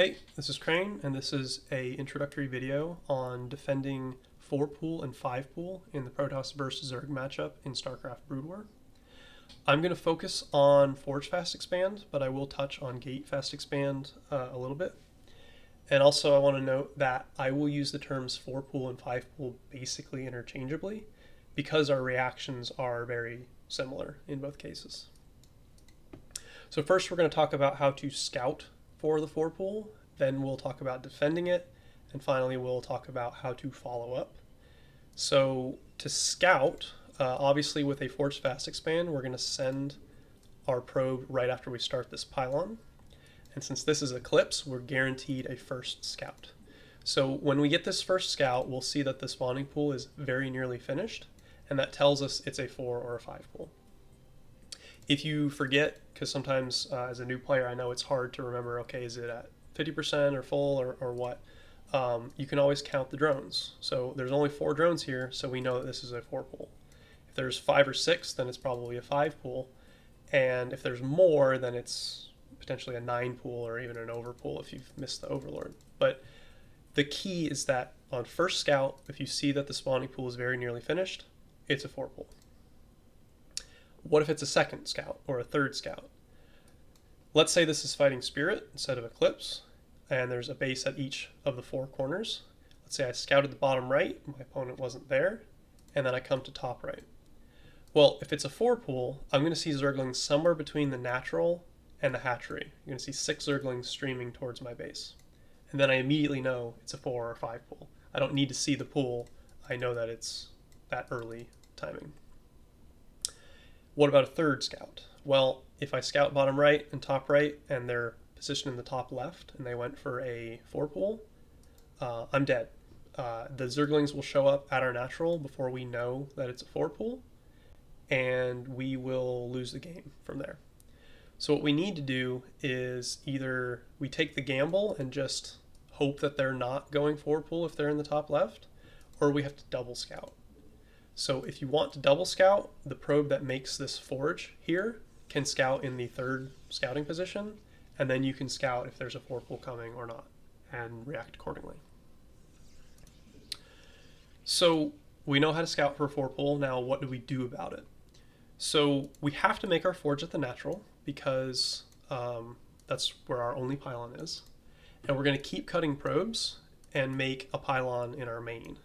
Hey, this is Crane, and this is a introductory video on defending 4-pool and 5-pool in the Protoss versus Zerg matchup in StarCraft Brood War. I'm going to focus on Forge Fast Expand, but I will touch on Gate Fast Expand a little bit. And also I want to note that I will use the terms 4-pool and 5-pool basically interchangeably because our reactions are very similar in both cases. So first we're going to talk about how to scout for the 4-pool, then we'll talk about defending it, and finally we'll talk about how to follow up. So to scout, obviously with a Forge Fast Expand, we're going to send our probe right after we start this pylon. And since this is Eclipse, we're guaranteed a first scout. So when we get this first scout, we'll see that the spawning pool is very nearly finished, and that tells us it's a 4 or a 5 pool. If you forget, because sometimes as a new player I know it's hard to remember, okay, is it at 50% or full or what, you can always count the drones. So there's only 4 drones here, so we know that this is a 4 pool. If there's 5 or 6, then it's probably a 5 pool, and if there's more, then it's potentially a 9 pool or even an over pool if you've missed the Overlord. But the key is that on first scout, if you see that the spawning pool is very nearly finished, it's a 4 pool. What if it's a second scout or a third scout? Let's say this is fighting Spirit instead of Eclipse, and there's a base at each of the 4 corners. Let's say I scouted the bottom right, my opponent wasn't there, and then I come to top right. Well, if it's a 4 pool, I'm going to see Zerglings somewhere between the natural and the hatchery. You're going to see 6 Zerglings streaming towards my base. And then I immediately know it's a 4 or 5 pool. I don't need to see the pool. I know that it's that early timing. What about a third scout? Well, if I scout bottom right and top right and they're positioned in the top left and they went for a 4 pool, I'm dead. The Zerglings will show up at our natural before we know that it's a 4 pool, and we will lose the game from there. So what we need to do is either we take the gamble and just hope that they're not going 4 pool if they're in the top left, or we have to double scout. So if you want to double scout, the probe that makes this forge here can scout in the 3rd scouting position, and then you can scout if there's a 4 pool coming or not and react accordingly. So we know how to scout for a 4 pool. Now what do we do about it? So we have to make our forge at the natural because that's where our only pylon is. And we're going to keep cutting probes and make a pylon in our main.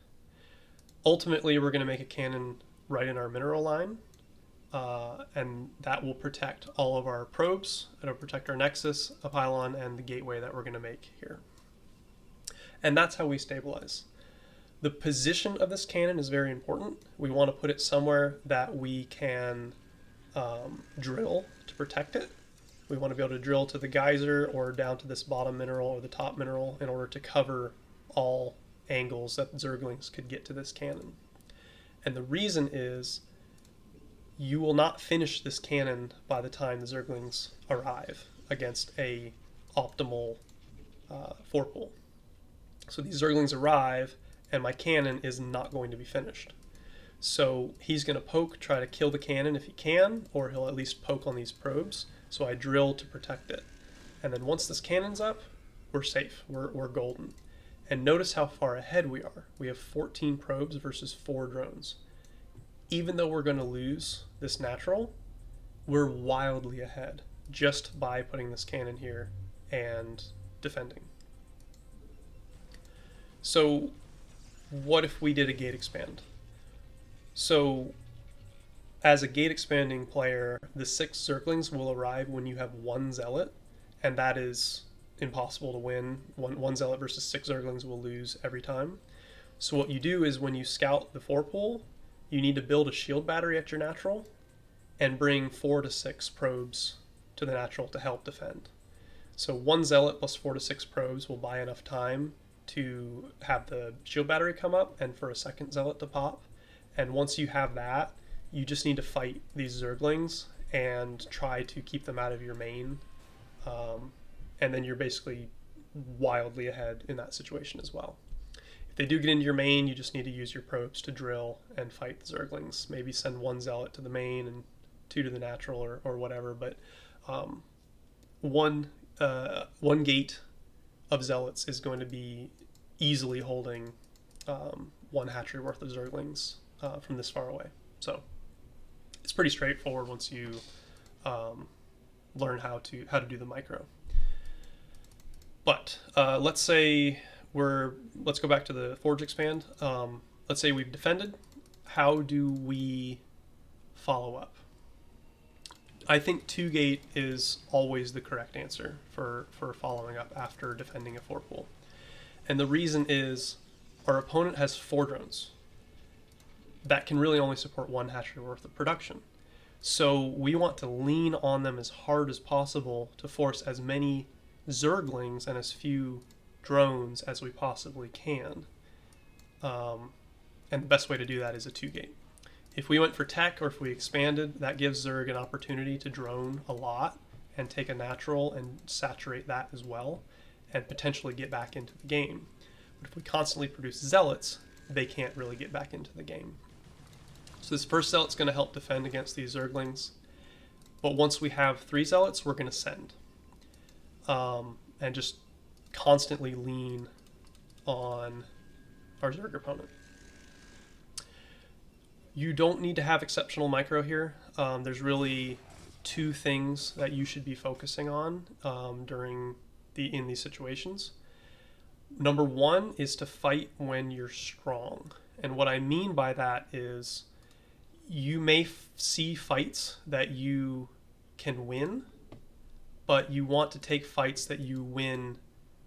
Ultimately, we're going to make a cannon right in our mineral line, and that will protect all of our probes. It'll protect our nexus, a pylon, and the gateway that we're going to make here. And that's how we stabilize. The position of this cannon is very important. We want to put it somewhere that we can drill to protect it. We want to be able to drill to the geyser or down to this bottom mineral or the top mineral in order to cover all angles that Zerglings could get to this cannon. And the reason is you will not finish this cannon by the time the Zerglings arrive against a optimal 4 pool. So these Zerglings arrive and my cannon is not going to be finished. So he's going to poke, try to kill the cannon if he can, or he'll at least poke on these probes. So I drill to protect it. And then once this cannon's up, we're safe. We're golden. And notice how far ahead we are. We have 14 probes versus 4 drones. Even though we're going to lose this natural, we're wildly ahead just by putting this cannon here and defending. So what if we did a gate expand? So as a gate expanding player, the 6 Zerglings will arrive when you have 1 Zealot, and that is impossible to win. One Zealot versus 6 Zerglings will lose every time. So what you do is when you scout the 4 pool, you need to build a shield battery at your natural and bring 4 to 6 probes to the natural to help defend. So 1 Zealot plus 4 to 6 probes will buy enough time to have the shield battery come up and for a 2nd Zealot to pop. And once you have that, you just need to fight these Zerglings and try to keep them out of your main. And then you're basically wildly ahead in that situation as well. If they do get into your main, you just need to use your probes to drill and fight the Zerglings. Maybe send 1 Zealot to the main and 2 to the natural or whatever. But one gate of Zealots is going to be easily holding one hatchery worth of Zerglings from this far away. So it's pretty straightforward once you learn how to do the micro. But let's say let's go back to the Forge expand. Let's say we've defended. How do we follow up? I think 2-gate is always the correct answer for following up after defending a 4-pool. And the reason is our opponent has 4 drones that can really only support 1 hatchery worth of production. So we want to lean on them as hard as possible to force as many Zerglings and as few drones as we possibly can. And the best way to do that is a 2-gate. If we went for tech or if we expanded, that gives Zerg an opportunity to drone a lot and take a natural and saturate that as well and potentially get back into the game. But if we constantly produce Zealots, they can't really get back into the game. So this first Zealot's going to help defend against these Zerglings. But once we have 3 Zealots, we're going to send. And just constantly lean on our Zerg opponent. You don't need to have exceptional micro here. There's really 2 things that you should be focusing on in these situations. Number 1 is to fight when you're strong. And what I mean by that is you may see fights that you can win, but you want to take fights that you win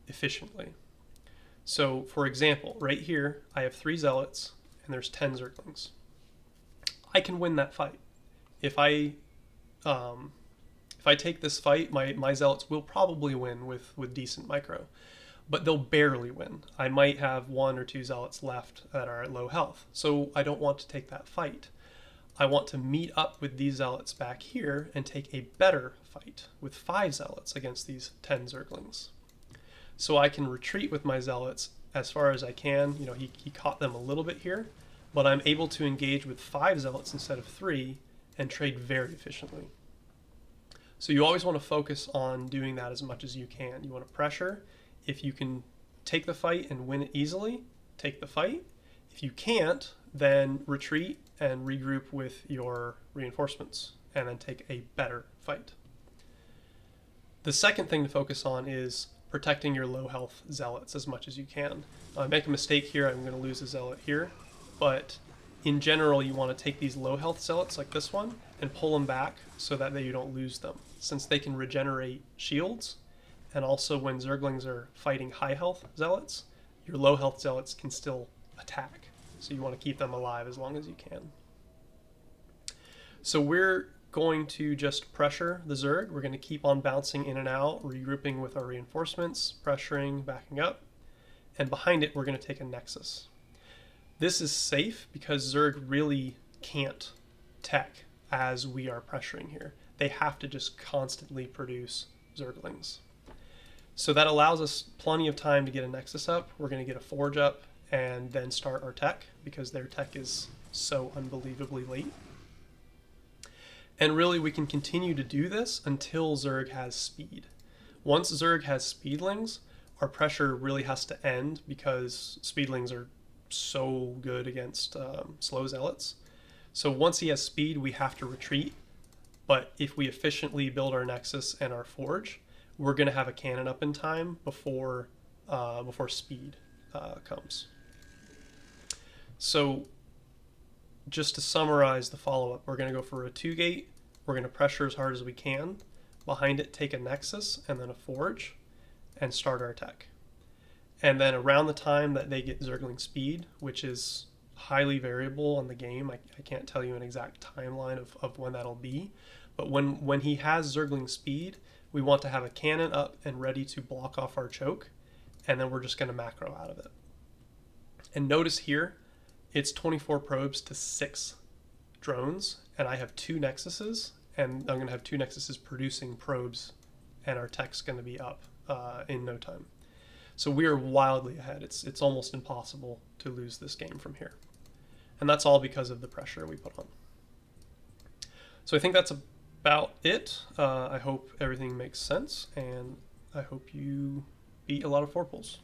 efficiently. So for example, right here, I have 3 Zealots and there's 10 Zerglings. I can win that fight. If I take this fight, my Zealots will probably win with decent micro, but they'll barely win. I might have 1 or 2 Zealots left that are at low health, so I don't want to take that fight. I want to meet up with these Zealots back here and take a better fight with 5 Zealots against these 10 Zerglings. So I can retreat with my Zealots as far as I can. You know, he caught them a little bit here, but I'm able to engage with 5 Zealots instead of 3 and trade very efficiently. So you always want to focus on doing that as much as you can. You want to pressure. If you can take the fight and win it easily, take the fight. If you can't, then retreat and regroup with your reinforcements and then take a better fight. The second thing to focus on is protecting your low health Zealots as much as you can. I make a mistake here, I'm going to lose a Zealot here. But in general, you want to take these low health Zealots like this one and pull them back so that you don't lose them, since they can regenerate shields. And also when Zerglings are fighting high health Zealots, your low health Zealots can still attack. So you want to keep them alive as long as you can. So we're going to just pressure the Zerg. We're going to keep on bouncing in and out, regrouping with our reinforcements, pressuring, backing up. And behind it, we're going to take a Nexus. This is safe because Zerg really can't tech as we are pressuring here. They have to just constantly produce Zerglings. So that allows us plenty of time to get a Nexus up. We're going to get a Forge up and then start our tech because their tech is so unbelievably late. And really we can continue to do this until Zerg has speed. Once Zerg has speedlings, our pressure really has to end because speedlings are so good against slow Zealots. So once he has speed, we have to retreat. But if we efficiently build our Nexus and our Forge, we're going to have a cannon up in time before speed comes. So just to summarize the follow-up, we're going to go for a 2-gate. We're going to pressure as hard as we can. Behind it, take a Nexus and then a Forge and start our tech. And then around the time that they get Zergling speed, which is highly variable on the game, I can't tell you an exact timeline of when that'll be, but when he has Zergling speed, we want to have a cannon up and ready to block off our choke, and then we're just going to macro out of it. And notice here, it's 24 probes to 6 drones, and I have 2 Nexuses, and I'm going to have 2 Nexuses producing probes, and our tech's going to be up in no time. So we are wildly ahead. It's almost impossible to lose this game from here. And that's all because of the pressure we put on. So I think that's about it. I hope everything makes sense, and I hope you beat a lot of 4 pools.